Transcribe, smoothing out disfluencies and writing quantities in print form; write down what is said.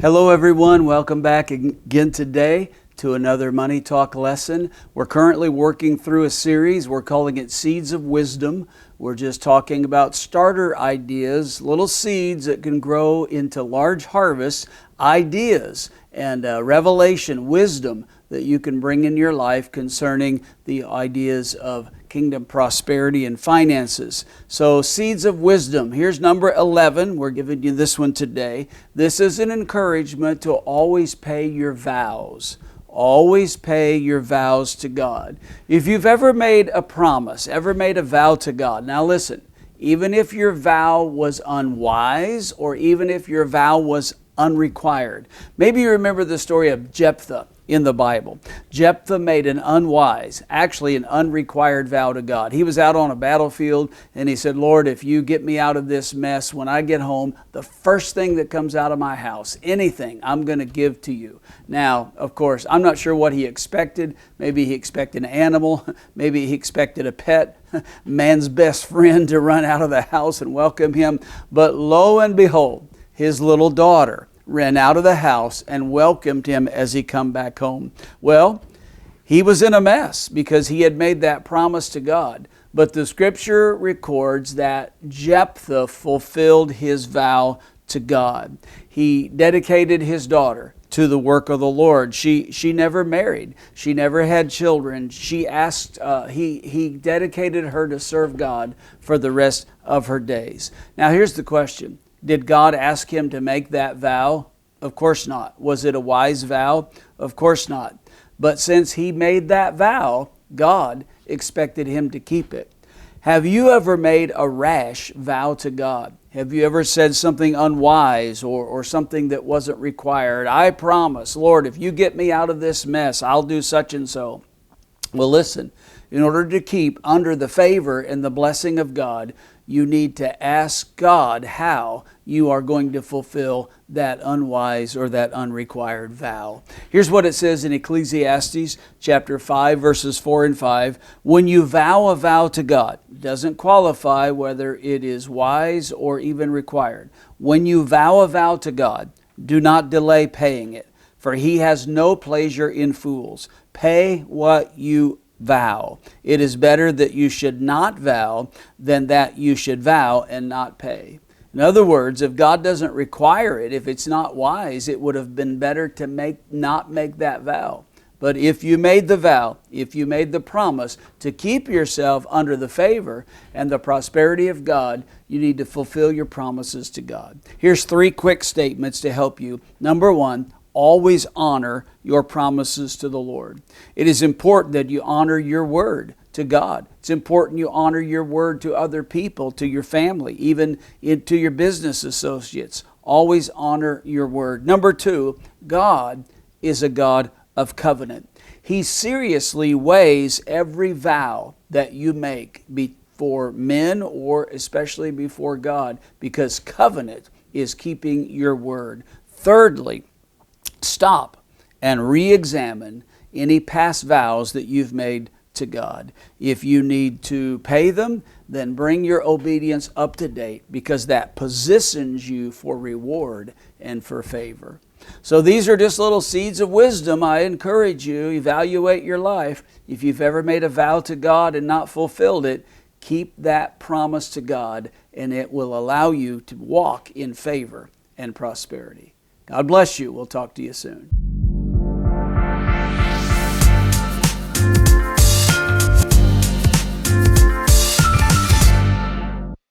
Hello everyone, welcome back again today to another Money Talk lesson. We're currently working through a series, we're calling it Seeds of Wisdom. We're just talking about starter ideas, little seeds that can grow into large harvests, ideas and revelation, wisdom that you can bring in your life concerning the ideas of kingdom prosperity and finances. So Seeds of Wisdom, here's number 11. We're giving you this one today. This is an encouragement to always pay your vows. Always pay your vows to God. If you've ever made a promise, ever made a vow to God, now listen, even if your vow was unwise or even if your vow was unrequired. Maybe you remember the story of Jephthah in the Bible. Jephthah made an unwise, actually an unrequired vow to God. He was out on a battlefield and he said, Lord, if you get me out of this mess, when I get home, the first thing that comes out of my house, anything, I'm going to give to you. Now, of course, I'm not sure what he expected. Maybe he expected an animal. Maybe he expected a pet, man's best friend to run out of the house and welcome him. But lo and behold, his little daughter ran out of the house and welcomed him as he come back home. Well, he was in a mess because he had made that promise to God. But the scripture records that Jephthah fulfilled his vow to God. He dedicated his daughter to the work of the Lord. She never married. She never had children. He dedicated her to serve God for the rest of her days. Now here's the question. Did God ask him to make that vow? Of course not. Was it a wise vow? Of course not. But since he made that vow, God expected him to keep it. Have you ever made a rash vow to God? Have you ever said something unwise or something that wasn't required? I promise, Lord, if you get me out of this mess, I'll do such and so. Well, listen, in order to keep under the favor and the blessing of God, you need to ask God how you are going to fulfill that unwise or that unrequired vow. Here's what it says in Ecclesiastes chapter 5, verses 4 and 5. When you vow a vow to God, it doesn't qualify whether it is wise or even required. When you vow a vow to God, do not delay paying it, for he has no pleasure in fools. Pay what you vow. It is better that you should not vow than that you should vow and not pay. In other words, if God doesn't require it, if it's not wise, it would have been better to not make that vow. But if you made the vow, if you made the promise to keep yourself under the favor and the prosperity of God, you need to fulfill your promises to God. Here's 3 quick statements to help you. Number 1, always honor your promises to the Lord. It is important that you honor your word to God. It's important you honor your word to other people, to your family, even to your business associates. Always honor your word. Number 2, God is a God of covenant. He seriously weighs every vow that you make before men or especially before God, because covenant is keeping your word. Thirdly, stop and re-examine any past vows that you've made to God. If you need to pay them, then bring your obedience up to date, because that positions you for reward and for favor. So these are just little seeds of wisdom. I encourage you, evaluate your life. If you've ever made a vow to God and not fulfilled it, keep that promise to God, and it will allow you to walk in favor and prosperity. God bless you. We'll talk to you soon.